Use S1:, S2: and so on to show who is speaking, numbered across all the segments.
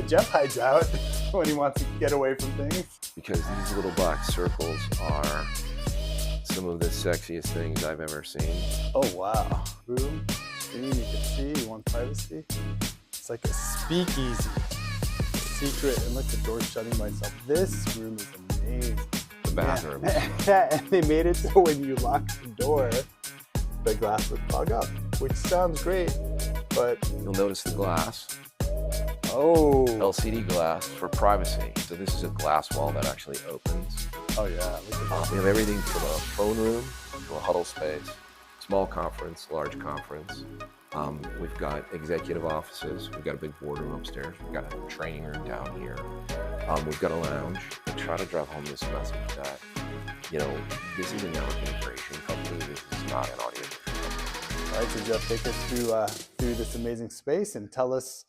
S1: Jeff hides out when he wants to get away from things.
S2: Because these little black circles are some of the sexiest things I've ever seen.
S1: Oh, wow. Room, screen, you can see, you want privacy. It's like a speakeasy. Secret, and look, the door's shutting by itself. This room is amazing.
S2: The bathroom.
S1: Yeah, and they made it so when you lock the door, the glass would fog up, which sounds great, but...
S2: You'll notice the glass.
S1: Oh.
S2: LCD glass for privacy. So this is a glass wall that actually opens.
S1: Oh yeah, look at that.
S2: We have everything from a phone room to a huddle space, small conference, large conference. We've got executive offices. We've got a big boardroom upstairs. We've got a training room down here. We've got a lounge. I try to drive home this message that, you know, this is a network integration company. This is not an audio company.
S1: All right, so Jeff, take us through this amazing space and tell us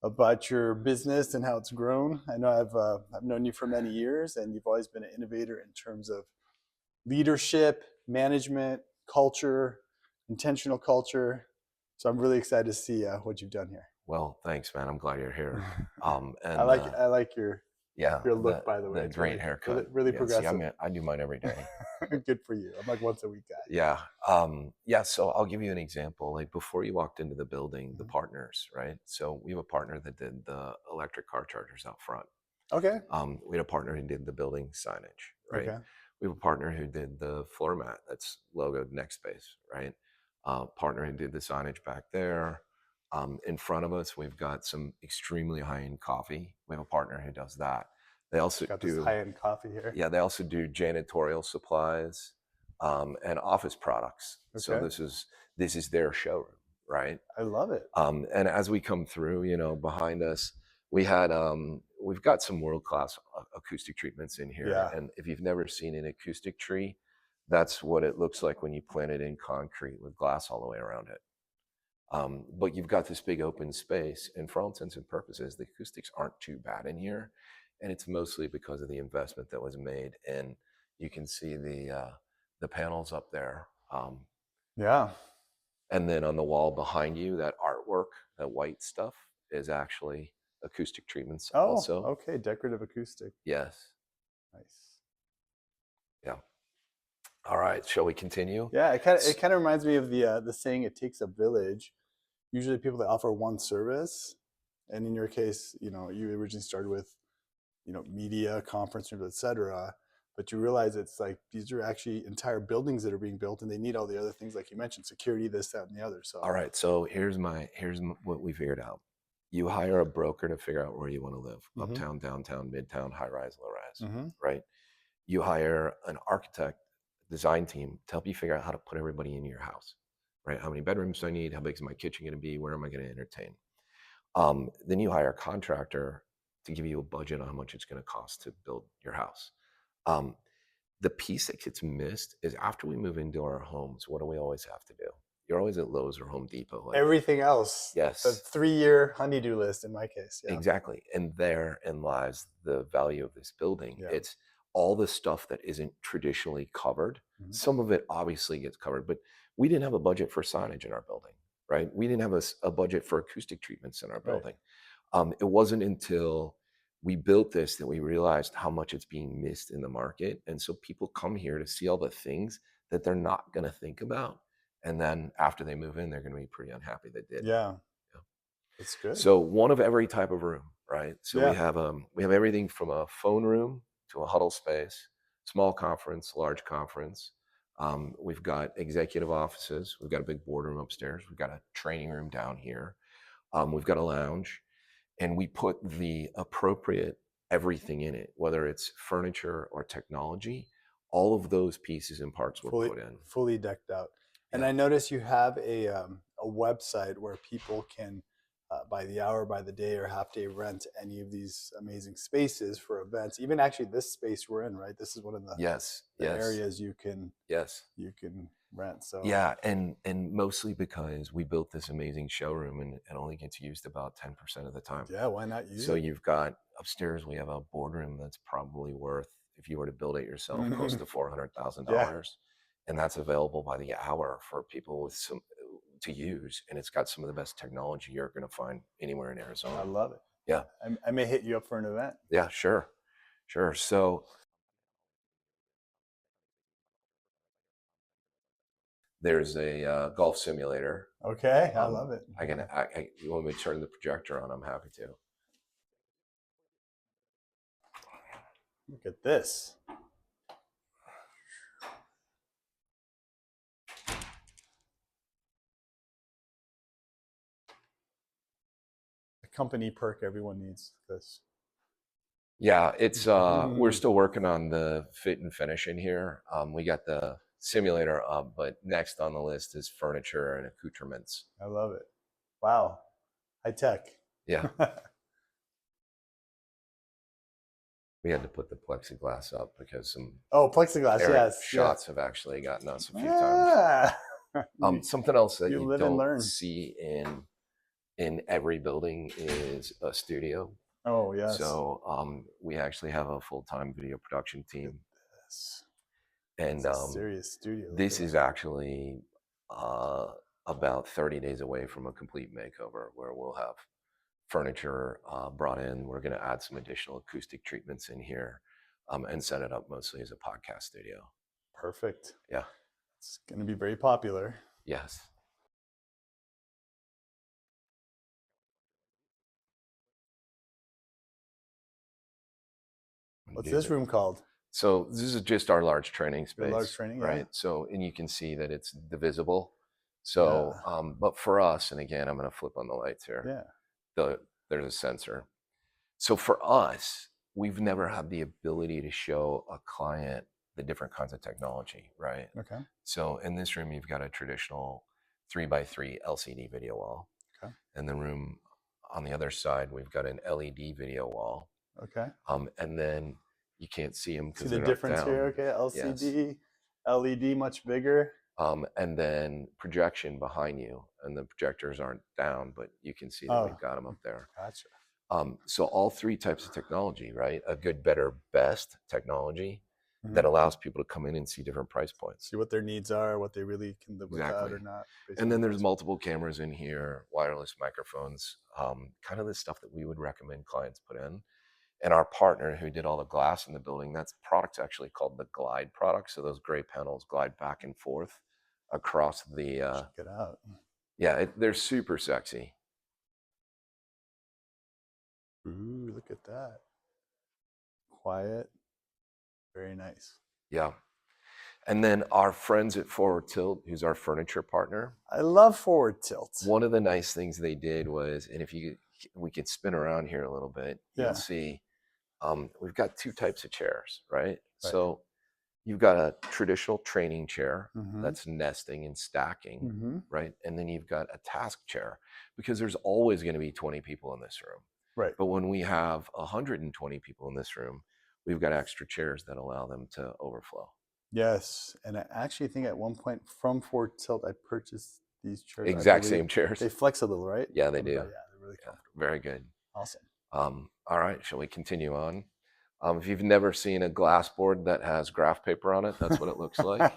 S1: about your business and how it's grown. I know I've known you for many years, and you've always been an innovator in terms of leadership, management, culture, intentional culture. So I'm really excited to see what you've done here.
S2: Well, thanks, man. I'm glad you're here.
S1: And I like your look, by the way.
S2: The great haircut.
S1: Really progressive.
S2: See, I do mine every day.
S1: Good for you. I'm like once a week guy.
S2: Yeah. So I'll give you an example. Like before you walked into the building, the partners, right? So we have a partner that did the electric car chargers out front.
S1: Okay.
S2: We had a partner who did the building signage, right?
S1: Okay.
S2: We have a partner who did the floor mat that's logoed Nextspace, right? Partner who did the signage back there. In front of us, we've got some extremely high-end coffee. We have a partner who does that. They also do
S1: high-end coffee here.
S2: Yeah, they also do janitorial supplies and office products. Okay. So this is their showroom, right?
S1: I love it.
S2: And as we come through, you know, behind us, we've got some world-class acoustic treatments in here.
S1: Yeah.
S2: And if you've never seen an acoustic tree, that's what it looks like when you plant it in concrete with glass all the way around it. But you've got this big open space, and for all intents and purposes, the acoustics aren't too bad in here. And it's mostly because of the investment that was made. And you can see the panels up there.
S1: Yeah.
S2: And then on the wall behind you, that artwork, that white stuff, is actually acoustic treatments also.
S1: Okay, decorative acoustic.
S2: Yes.
S1: Nice.
S2: Yeah. All right, shall we continue?
S1: Yeah, it kind of reminds me of the saying, "It takes a village." Usually, people that offer one service, and in your case, you know, you originally started with, you know, media, conference rooms, etc. But you realize it's like these are actually entire buildings that are being built, and they need all the other things, like you mentioned, security, this, that, and the other. So,
S2: all right, so here's what we figured out. You hire a broker to figure out where you want to live: uptown, downtown, midtown, high rise, low rise, right? You hire an architect, design team to help you figure out how to put everybody in your house, right? How many bedrooms do I need? How big is my kitchen going to be? Where am I going to entertain? Then you hire a contractor to give you a budget on how much it's going to cost to build your house. The piece that gets missed is after we move into our homes, what do we always have to do? You're always at Lowe's or Home Depot. Like,
S1: everything else.
S2: Yes.
S1: The 3-year honey-do list in my case. Yeah.
S2: Exactly. And therein lies the value of this building. Yeah. It's all the stuff that isn't traditionally covered. Some of it obviously gets covered, but we didn't have a budget for signage in our building, right? We didn't have a budget for acoustic treatments in our building. Right. It wasn't until we built this that we realized how much it's being missed in the market. And so people come here to see all the things that they're not going to think about. And then after they move in, they're going to be pretty unhappy they did.
S1: Yeah. That's good.
S2: So one of every type of room, right? So we have everything from a phone room to a huddle space, small conference, large conference. We've got executive offices. We've got a big boardroom upstairs. We've got a training room down here. We've got a lounge, and we put the appropriate everything in it, whether it's furniture or technology. All of those pieces and parts were put in.
S1: Fully decked out. And I notice you have a website where people can, by the hour, by the day, or half day rent any of these amazing spaces for events. Even actually this space we're in, right? This is one of the areas you can rent. So
S2: yeah, and mostly because we built this amazing showroom and it only gets used about 10% of the time.
S1: Yeah, why not use it?
S2: So you've got upstairs, we have a boardroom that's probably worth, if you were to build it yourself, close to $400,000. And that's available by the hour for people with some to use. And it's got some of the best technology you're going to find anywhere in Arizona.
S1: I love it.
S2: Yeah.
S1: I may hit you up for an event.
S2: Yeah, sure. So there's a golf simulator.
S1: Okay, I love it.
S2: You want me to turn the projector on? I'm happy to.
S1: Look at this. A company perk everyone needs this.
S2: Yeah, it's we're still working on the fit and finish in here. We got the simulator up, but next on the list is furniture and accoutrements.
S1: I love it. Wow. High tech.
S2: Yeah. We had to put the plexiglass up because some
S1: Plexiglass, yes.
S2: shots have actually gotten us a few times. Something else that you don't see in every building is a studio.
S1: Oh, yes.
S2: So we actually have a full-time video production team. And
S1: serious studio.
S2: This is actually about 30 days away from a complete makeover where we'll have furniture brought in. We're going to add some additional acoustic treatments in here and set it up mostly as a podcast studio.
S1: Perfect.
S2: Yeah.
S1: It's going to be very popular.
S2: Yes.
S1: What's this room called?
S2: So this is just our large training space.
S1: Large training,
S2: right?
S1: Yeah.
S2: So, and you can see that it's divisible. So, but for us, and again, I'm going to flip on the lights here.
S1: Yeah.
S2: There's a sensor. So for us, we've never had the ability to show a client the different kinds of technology, right?
S1: Okay.
S2: So in this room, you've got a traditional 3x3 LCD video wall.
S1: Okay.
S2: In the room on the other side, we've got an LED video wall.
S1: Okay.
S2: And then you can't see them because
S1: see the difference here. Okay, LCD, yes. LED much bigger.
S2: And then projection behind you, and the projectors aren't down, but you can see that we've got them up there.
S1: Gotcha.
S2: So all three types of technology, right? A good, better, best technology that allows people to come in and see different price points.
S1: See what their needs are, what they really can live without or not.
S2: And then there's multiple cameras in here, wireless microphones, kind of the stuff that we would recommend clients put in. And our partner who did all the glass in the building, that product's actually called the Glide product. So those gray panels glide back and forth across the...
S1: Check it out.
S2: Yeah, they're super sexy.
S1: Ooh, look at that. Quiet. Very nice.
S2: Yeah. And then our friends at Forward Tilt, who's our furniture partner.
S1: I love Forward Tilt.
S2: One of the nice things they did was, and if we could spin around here a little bit, you'll see we've got two types of chairs, right? So you've got a traditional training chair that's nesting and stacking, right? And then you've got a task chair, because there's always going to be 20 people in this room.
S1: Right.
S2: But when we have 120 people in this room, we've got extra chairs that allow them to overflow.
S1: Yes. And I actually think at one point from Forward Tilt, I purchased these chairs.
S2: Exact same chairs.
S1: They flex a little, right?
S2: Yeah, they do.
S1: Yeah, they're really comfortable.
S2: Very good.
S1: Awesome.
S2: All right, shall we continue on? If you've never seen a glass board that has graph paper on it, that's what it looks like.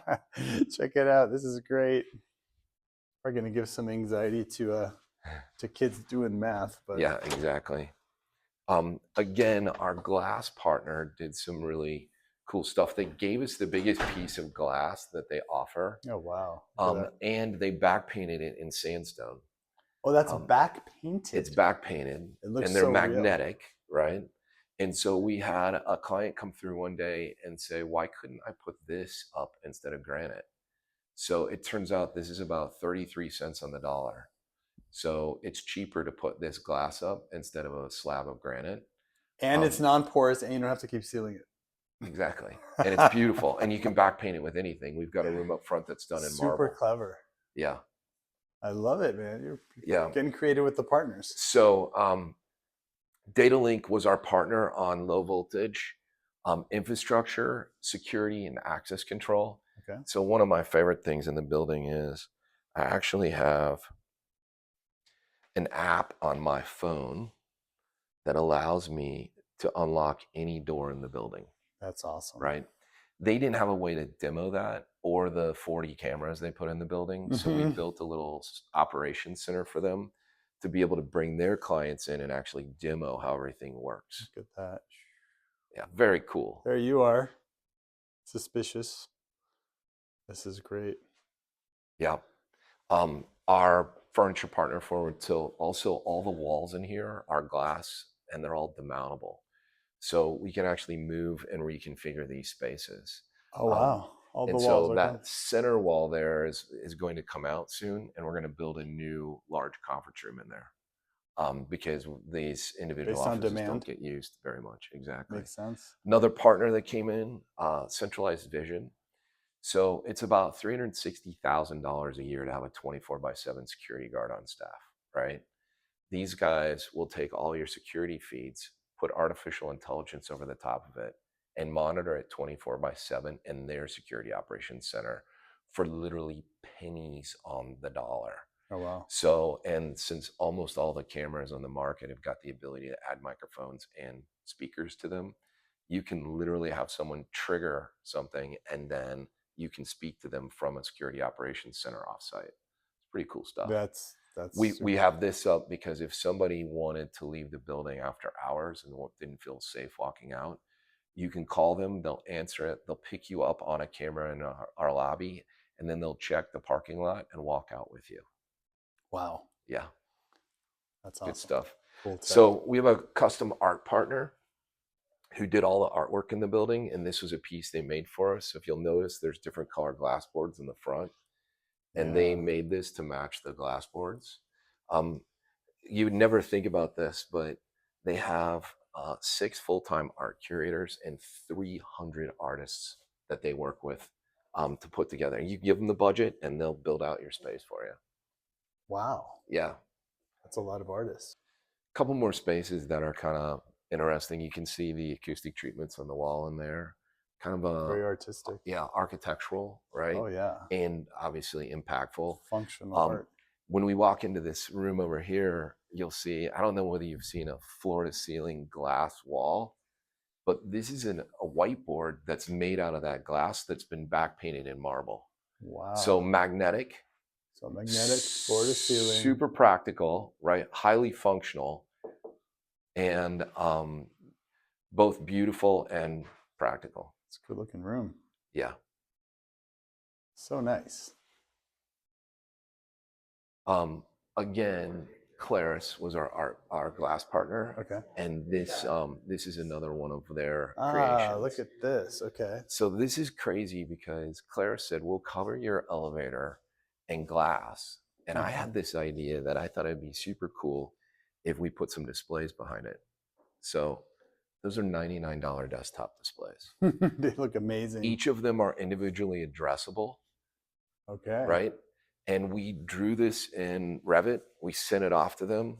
S1: Check it out. This is great. We're going to give some anxiety to kids doing math. But
S2: yeah, exactly. Again, our glass partner did some really cool stuff. They gave us the biggest piece of glass that they offer.
S1: Oh, wow.
S2: And they back painted it in sandstone.
S1: Oh, that's back painted.
S2: It's back painted.
S1: It looks
S2: and they're
S1: so
S2: magnetic, real. Right? And so we had a client come through one day and say, why couldn't I put this up instead of granite? So it turns out this is about 33 cents on the dollar. So it's cheaper to put this glass up instead of a slab of granite.
S1: And it's non-porous, and you don't have to keep sealing it.
S2: Exactly. And it's beautiful. And you can back paint it with anything. We've got a room up front that's done in marble.
S1: Super clever.
S2: Yeah.
S1: I love it, man. You're getting creative with the partners.
S2: So DataLink was our partner on low voltage infrastructure, security, and access control.
S1: Okay.
S2: So one of my favorite things in the building is I actually have an app on my phone that allows me to unlock any door in the building.
S1: That's awesome.
S2: Right? They didn't have a way to demo that or the 40 cameras they put in the building. So we built a little operations center for them to be able to bring their clients in and actually demo how everything works.
S1: Look at that.
S2: Yeah, very cool.
S1: There you are. Suspicious. This is great.
S2: Yeah. Our furniture partner forward till also all the walls in here are glass and they're all demountable. So we can actually move and reconfigure these spaces.
S1: Oh, wow. All the
S2: And
S1: walls,
S2: so
S1: okay.
S2: that center wall there is going to come out soon, and we're going to build a new large conference room in there because these individual
S1: Based on
S2: offices
S1: demand.
S2: don't get used very much. Exactly.
S1: Makes sense.
S2: Another partner that came in, Centralized Vision. So it's about $360,000 a year to have a 24/7 security guard on staff, right? These guys will take all your security feeds, put artificial intelligence over the top of it, and monitor it 24/7 in their security operations center for literally pennies on the dollar.
S1: Oh, wow.
S2: So, and since almost all the cameras on the market have got the ability to add microphones and speakers to them, you can literally have someone trigger something and then you can speak to them from a security operations center offsite. It's pretty cool stuff.
S1: That's
S2: We have this up because if somebody wanted to leave the building after hours and didn't feel safe walking out, you can call them, they'll answer it, they'll pick you up on a camera in our lobby, and then they'll check the parking lot and walk out with you.
S1: wow.
S2: Yeah,
S1: That's
S2: good
S1: awesome.
S2: stuff.
S1: Cool tech.
S2: So we have a custom art partner who did all the artwork in the building, and this was a piece they made for us. So if you'll notice, there's different color glass boards in the front, and they made this to match the glass boards. You would never think about this, but they have 6 full-time art curators and 300 artists that they work with to put together. You give them the budget, and they'll build out your space for you.
S1: Wow.
S2: Yeah.
S1: That's a lot of artists.
S2: A couple more spaces that are kind of interesting. You can see the acoustic treatments on the wall in there. Kind of a
S1: Very artistic.
S2: yeah, architectural, right?
S1: Oh, yeah.
S2: And obviously impactful.
S1: Functional art.
S2: When we walk into this room over here, you'll see, I don't know whether you've seen a floor to ceiling glass wall, but this is a whiteboard that's made out of that glass that's been back painted in marble.
S1: Wow.
S2: So magnetic.
S1: So magnetic, floor to ceiling.
S2: Super practical, right? Highly functional, and both beautiful and practical.
S1: It's a good looking room.
S2: Yeah.
S1: So nice.
S2: Again, Claris was our glass partner.
S1: Okay.
S2: And this is another one of their
S1: Ah,
S2: creations.
S1: look at this. Okay.
S2: So this is crazy because Claris said, we'll cover your elevator in glass. And I had this idea that I thought it'd be super cool if we put some displays behind it. So those are $99 desktop displays.
S1: They look amazing.
S2: Each of them are individually addressable.
S1: Okay.
S2: Right? And we drew this in Revit. We sent it off to them.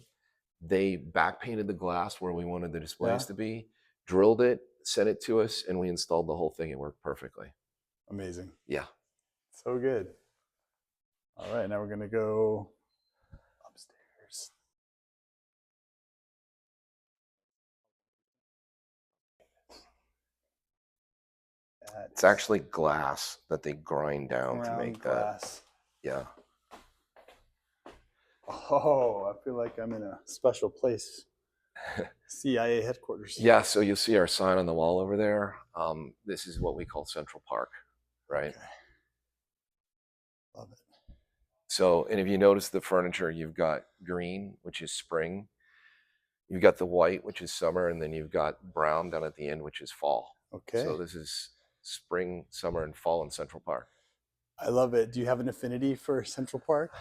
S2: They back painted the glass where we wanted the displays to be, drilled it, sent it to us, and we installed the whole thing. It worked perfectly.
S1: Amazing.
S2: Yeah.
S1: So good. All right, now we're going to go upstairs.
S2: It's actually glass that they grind down to make
S1: glass.
S2: that. Yeah.
S1: Oh, I feel like I'm in a special place. CIA headquarters.
S2: Yeah, so you'll see our sign on the wall over there. This is what we call Central Park, right?
S1: Okay. Love it.
S2: So, and if you notice the furniture, you've got green, which is spring. You've got the white, which is summer, and then you've got brown down at the end, which is fall.
S1: Okay.
S2: So this is spring, summer, and fall in Central Park.
S1: I love it. Do you have an affinity for Central Park?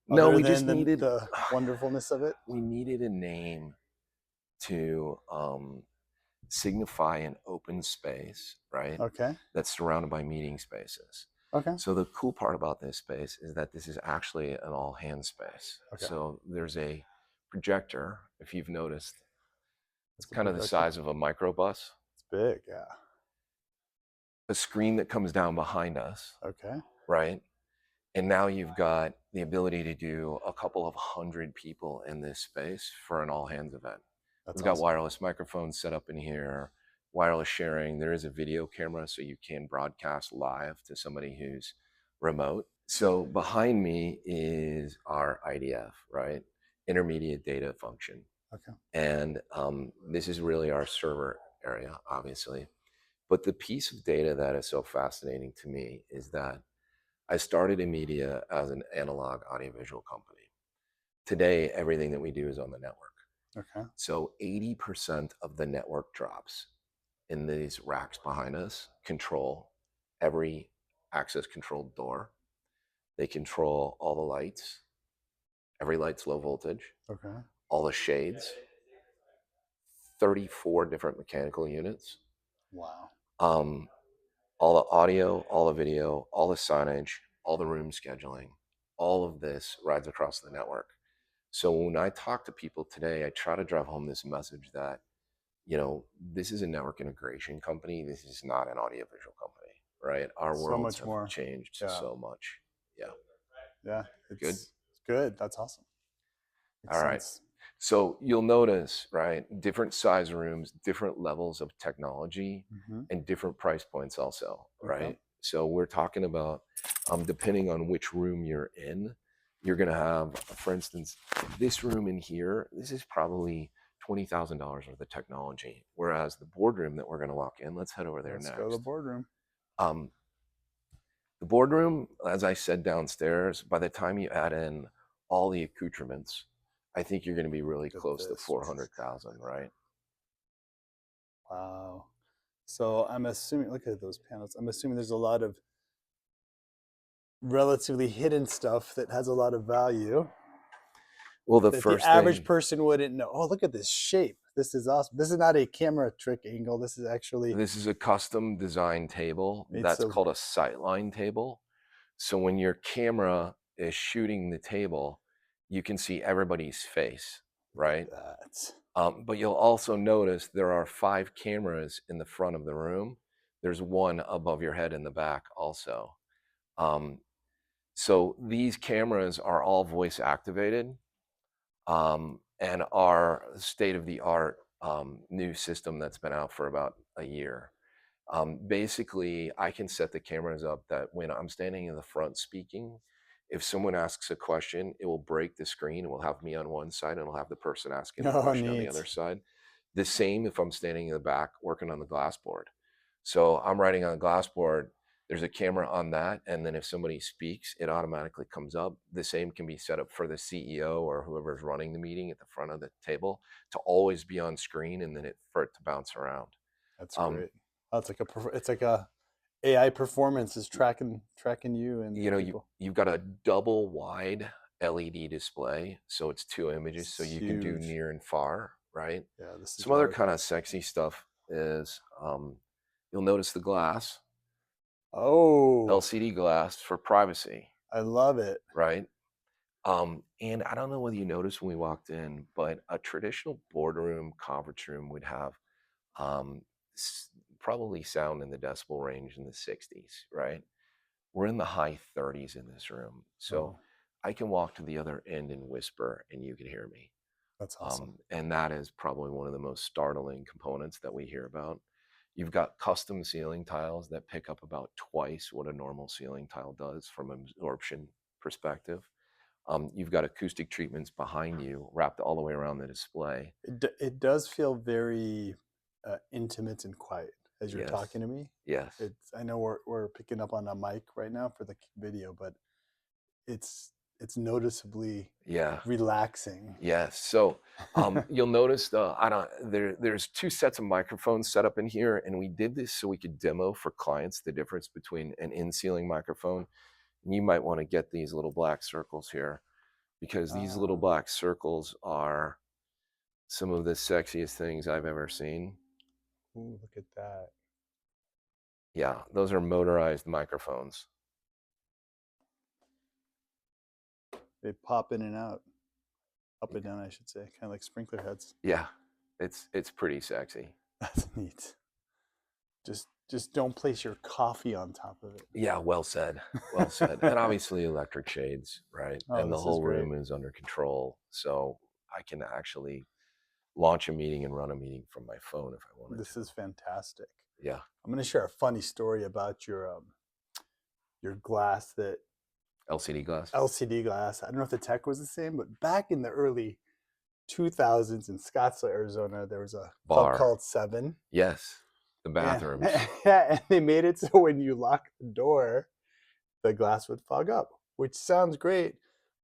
S2: No, we just needed
S1: the wonderfulness of it.
S2: We needed a name to signify an open space, right?
S1: Okay.
S2: That's surrounded by meeting spaces.
S1: Okay.
S2: So the cool part about this space is that this is actually an all-hands space. Okay. So there's a projector, if you've noticed. It's kind of the size of a microbus.
S1: It's big, yeah.
S2: A screen that comes down behind us.
S1: Okay.
S2: Right? And now you've got the ability to do a couple of hundred people in this space for an all-hands event. We've got wireless microphones set up in here, wireless sharing. There is a video camera, so you can broadcast live to somebody who's remote. So behind me is our IDF, right? intermediate data function.
S1: Okay.
S2: And this is really our server area, obviously. But the piece of data that is so fascinating to me is that I started Immedia as an analog audiovisual company. Today, everything that we do is on the network.
S1: Okay.
S2: So 80% of the network drops in these racks behind us control every access controlled door. They control all the lights. Every light's low voltage.
S1: Okay.
S2: All the shades. 34 different mechanical units.
S1: Wow.
S2: Um, all the audio, all the video, all the signage, all the room scheduling, all of this rides across the network. So when I talk to people today, I try to drive home this message that, this is a network integration company. This is not an audiovisual company, right? Our
S1: So
S2: worlds
S1: much
S2: have
S1: more.
S2: changed
S1: Yeah.
S2: so much. Yeah.
S1: Yeah.
S2: Good.
S1: It's good. That's awesome. Makes
S2: All right.
S1: sense.
S2: So you'll notice, right, different size rooms, different levels of technology,
S1: Mm-hmm.
S2: and different price points also,
S1: Okay.
S2: right? So we're talking about, depending on which room you're in, you're going to have, for instance, this room in here, this is probably $20,000 worth of technology. Whereas the boardroom that we're going to walk in, let's head over there
S1: Let's go to the
S2: next.
S1: boardroom.
S2: Um, the boardroom, as I said downstairs, by the time you add in all the accoutrements, I think you're going to be really
S1: Look at
S2: close to
S1: this.
S2: 400,000, right?
S1: Wow. So I'm assuming, look at those panels. I'm assuming there's a lot of relatively hidden stuff that has a lot of value
S2: Well, the
S1: that the
S2: first
S1: average
S2: thing,
S1: person wouldn't know. Oh, look at this shape. This is awesome. This is not a camera trick angle. This is actually
S2: this is a custom design table.
S1: made
S2: That's
S1: so.
S2: called a sightline table. So when your camera is shooting the table, you can see everybody's face,
S1: Look
S2: right?
S1: at that.
S2: But you'll also notice there are 5 cameras in the front of the room. There's one above your head in the back also. Um, so these cameras are all voice activated, and are state of the art new system that's been out for about a year. Basically, I can set the cameras up that when I'm standing in the front speaking, if someone asks a question, it will break the screen. It will have me on one side and it'll have the person asking the
S1: Oh,
S2: question on the other
S1: neat.
S2: side. The same if I'm standing in the back working on the glass board. So I'm writing on a glass board, there's a camera on that. And then if somebody speaks, it automatically comes up. The same can be set up for the CEO or whoever's running the meeting at the front of the table to always be on screen and then for it to bounce around.
S1: That's
S2: Um,
S1: great. Oh, it's like a AI performance is tracking you and the people.
S2: you've got a double wide LED display, so it's 2 images, so
S1: It's
S2: you can do
S1: huge.
S2: near and far, right?
S1: Yeah, this is
S2: Some other
S1: large.
S2: kind of sexy stuff is you'll notice the glass,
S1: Oh,
S2: LCD glass for privacy,
S1: I love it.
S2: right? And I don't know whether you noticed when we walked in, but a traditional boardroom conference room would have um, probably sound in the decibel range in the 60s, right? We're in the high 30s in this room. So
S1: Oh,
S2: I can walk to the other end and whisper and you can hear me.
S1: that's awesome.
S2: And that is probably one of the most startling components that we hear about. You've got custom ceiling tiles that pick up about twice what a normal ceiling tile does from an absorption perspective. You've got acoustic treatments behind you wrapped all the way around the display.
S1: It does feel very intimate and quiet as you're
S2: Yes.
S1: talking to me.
S2: Yes.
S1: I know we're picking up on a mic right now for the video, but it's it's noticeably
S2: Yeah.
S1: relaxing.
S2: Yes. So you'll notice there's 2 sets of microphones set up in here, and we did this so we could demo for clients the difference between an in-ceiling microphone. And you might want to get these little black circles here because these little
S1: Ah,
S2: black circles are some of the sexiest things I've ever seen.
S1: ooh, look at that.
S2: Yeah, those are motorized microphones.
S1: They pop in and out, up and down, I should say, kind of like sprinkler heads.
S2: Yeah, it's pretty sexy.
S1: That's neat. Just don't place your coffee on top of it.
S2: Yeah, well said. Well said. And obviously electric shades, right?
S1: Oh,
S2: And the
S1: this is
S2: whole
S1: great.
S2: room is under control. So I can actually launch a meeting and run a meeting from my phone if I wanted
S1: This
S2: to.
S1: is fantastic.
S2: Yeah.
S1: I'm going to share a funny story about your glass that
S2: LCD glass.
S1: LCD glass. I don't know if the tech was the same, but back in the early 2000s in Scottsdale, Arizona, there was a club
S2: Bar.
S1: called Seven.
S2: Yes. The
S1: And,
S2: bathrooms.
S1: yeah, and they made it so when you lock the door, the glass would fog up, which sounds great.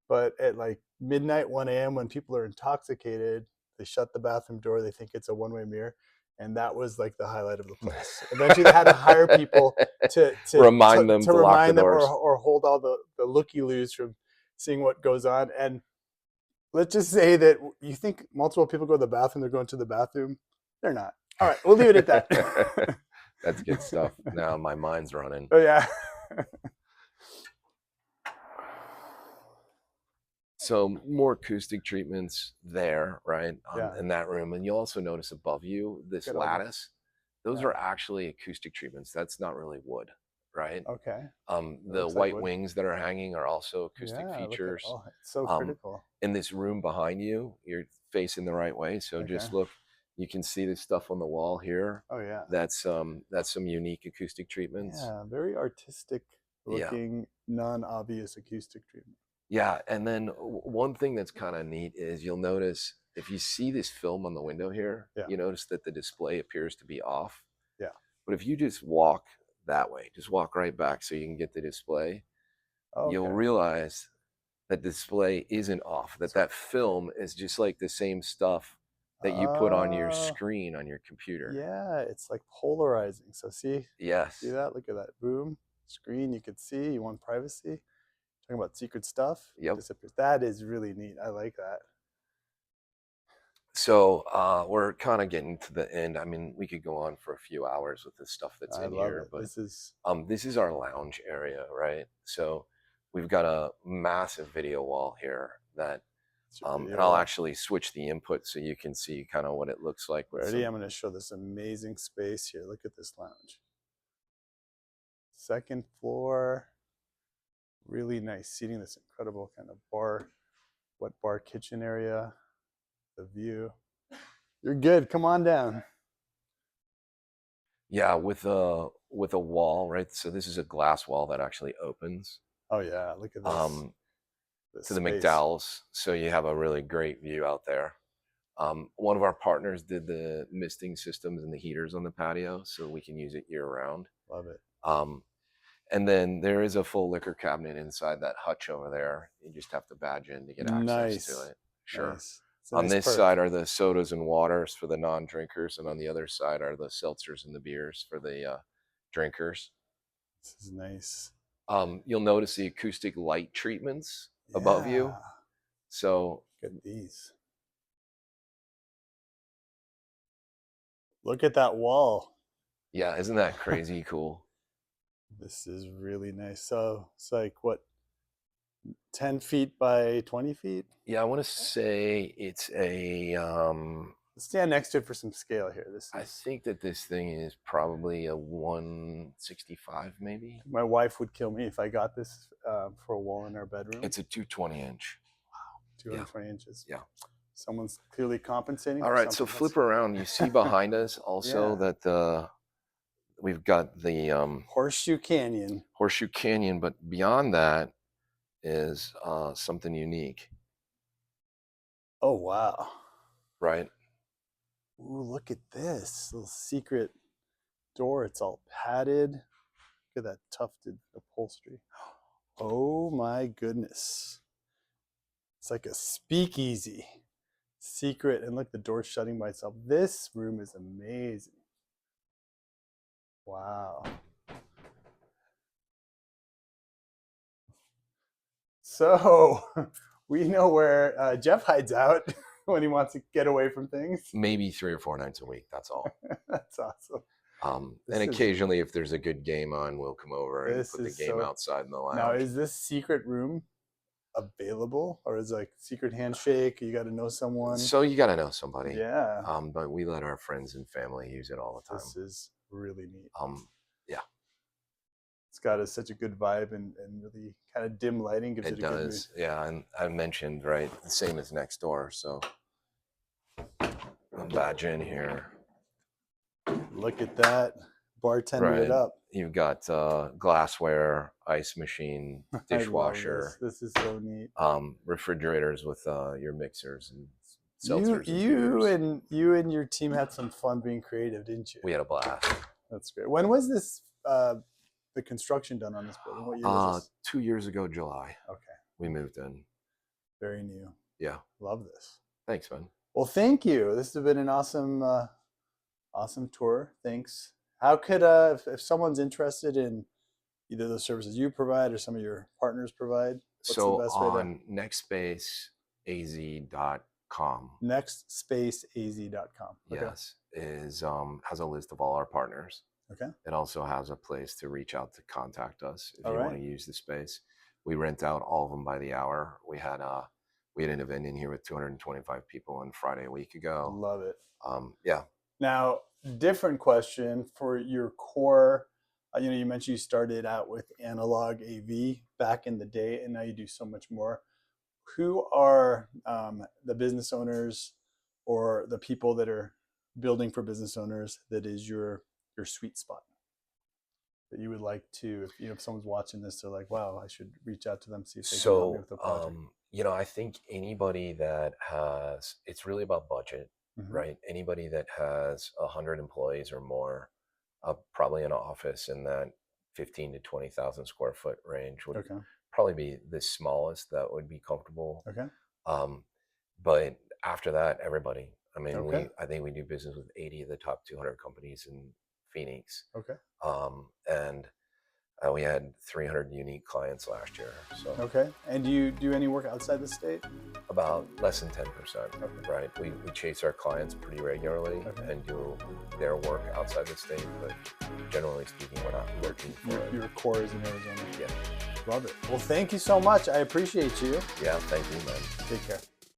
S1: But at like midnight, 1 a.m., when people are intoxicated, they shut the bathroom door. They think it's a one-way mirror. And that was like the highlight of the place. Eventually, they had to hire people to
S2: remind them to lock the
S1: remind them
S2: doors.
S1: or hold all the looky-loos from seeing what goes on. And let's just say that you think multiple people go to the bathroom, they're going to the bathroom. They're not. All right, we'll leave it at that.
S2: That's good stuff. Now my mind's running.
S1: Oh, yeah.
S2: So more acoustic treatments there, right?
S1: Yeah.
S2: In that room. And you'll also notice above you, this
S1: Look at all this.
S2: lattice, those
S1: Yeah.
S2: are actually acoustic treatments. That's not really wood, right?
S1: Okay.
S2: The
S1: looks like
S2: white
S1: wood.
S2: wings that are hanging are also acoustic
S1: Yeah, look at,
S2: features.
S1: oh, it's so critical.
S2: In this room behind you, you're facing the right way. So just
S1: Okay.
S2: look, you can see the stuff on the wall here.
S1: Oh, yeah.
S2: That's some unique acoustic treatments.
S1: Yeah, very artistic
S2: Yeah.
S1: looking, non-obvious acoustic treatment.
S2: Yeah, and then one thing that's kind of neat is you'll notice if you see this film on the window here,
S1: Yeah.
S2: you notice that the display appears to be off.
S1: Yeah.
S2: But if you just walk that way, just walk right back so you can get the display,
S1: Okay.
S2: you'll realize that display isn't off, that film is just like the same stuff that you put on your screen on your computer.
S1: Yeah, it's like polarizing. So see
S2: Yes.
S1: that? Look at that. Boom. Screen, you could see. You want privacy. Talking about secret stuff.
S2: Yep.
S1: Disappears. That is really neat. I like that.
S2: So we're kind of getting to the end. I mean, we could go on for a few hours with the stuff that's in here, but this is our lounge area, right? So we've got a massive video wall here that, and I'll actually switch the input so you can see kind of what it looks like.
S1: Ready? I'm going to show this amazing space here. Look at this lounge. Second floor. Really nice seating. This incredible kind of bar, wet bar kitchen area. The view. You're good. Come on down.
S2: Yeah, with a wall, right? So this is a glass wall that actually opens.
S1: Oh yeah, look at this.
S2: To the McDowell's, so you have a really great view out there. One of our partners did the misting systems and the heaters on the patio, so we can use it year round.
S1: Love it.
S2: And then there is a full liquor cabinet inside that hutch over there. You just have to badge in to get access to it. Sure. Nice. On this side are the sodas and waters for the non-drinkers, and on the other side are the seltzers and the beers for the drinkers.
S1: This is nice.
S2: You'll notice the acoustic light treatments above you. So
S1: look at these. Look at that wall.
S2: Yeah, isn't that crazy cool?
S1: This is really nice. So it's like what, 10 feet by 20 feet?
S2: Yeah, I want to say it's a
S1: let's stand next to it for some scale here.
S2: I think that this thing is probably a 165 maybe.
S1: My wife would kill me if I got this for a wall in our bedroom.
S2: It's a 220 inch.
S1: Wow, 220 inches.
S2: Yeah.
S1: Someone's clearly compensating.
S2: All right, so flip around. You see behind us also that we've got the
S1: Horseshoe Canyon.
S2: Horseshoe Canyon, but beyond that is something unique.
S1: Oh wow!
S2: Right.
S1: Ooh, look at this little secret door. It's all padded. Look at that tufted upholstery. Oh my goodness! It's like a speakeasy. Secret, and look, the door's shutting by itself. This room is amazing. Wow. So we know where Jeff hides out when he wants to get away from things.
S2: Maybe 3 or 4 nights a week. That's all.
S1: That's awesome.
S2: And occasionally, if there's a good game on, we'll come over and put the game outside in the lounge.
S1: Now, is this secret room available, or is it like secret handshake? You got to know someone.
S2: So you got to know somebody.
S1: Yeah.
S2: But we let our friends and family use it all the time.
S1: This is really neat.
S2: Yeah.
S1: It's got such a good vibe and really kind of dim lighting gives it a good mood.
S2: Yeah, and I mentioned, right, the same as next door. So I'll badge in here.
S1: Look at that bartended it
S2: right?
S1: up.
S2: You've got glassware, ice machine,
S1: I love
S2: dishwasher,
S1: this. This is so neat.
S2: refrigerators with your mixers and
S1: You
S2: seltzers and
S1: you
S2: beers.
S1: and you and your team had some fun being creative, didn't you?
S2: We had a blast.
S1: That's great. When was this the construction done on this building? What year was this?
S2: 2 years ago, July,
S1: Okay,
S2: we moved in.
S1: very new.
S2: Yeah.
S1: Love this.
S2: Thanks, man.
S1: Well, thank you. This has been an awesome tour. Thanks. How could if someone's interested in either the services you provide or some of your partners provide, what's the
S2: So
S1: best way to
S2: on nextspaceaz.com,
S1: nextspaceaz.com? Okay.
S2: yes, is has a list of all our partners.
S1: Okay.
S2: It also has a place to reach out to contact us if
S1: All
S2: you want
S1: right.
S2: to use the space. We rent out all of them by the hour. We had an event in here with 225 people on Friday a week ago.
S1: Love it.
S2: Yeah.
S1: Now, different question for your core. You mentioned you started out with analog AV back in the day, and now you do so much more. Who are the business owners or the people that are building for business owners that is your sweet spot that you would like to, if someone's watching this, they're like, wow, I should reach out to them, see if they can help me with a project.
S2: I think anybody that has, it's really about budget, right? Anybody that has 100 employees or more, probably an office in that 15 to 20,000 square foot range would probably be the smallest that would be comfortable.
S1: Okay.
S2: But after that, everybody. I mean,
S1: Okay.
S2: I think we do business with 80 of the top 200 companies in Phoenix.
S1: Okay.
S2: And we had 300 unique clients last year. So
S1: Okay. And do you do any work outside the state?
S2: about less than 10%, right? We chase our clients pretty regularly and do their work outside the state, but generally speaking, we're not looking for it.
S1: Your core is in Arizona.
S2: Yeah.
S1: Love it. Well, thank you so much. I appreciate you.
S2: Yeah, thank you, man.
S1: Take care.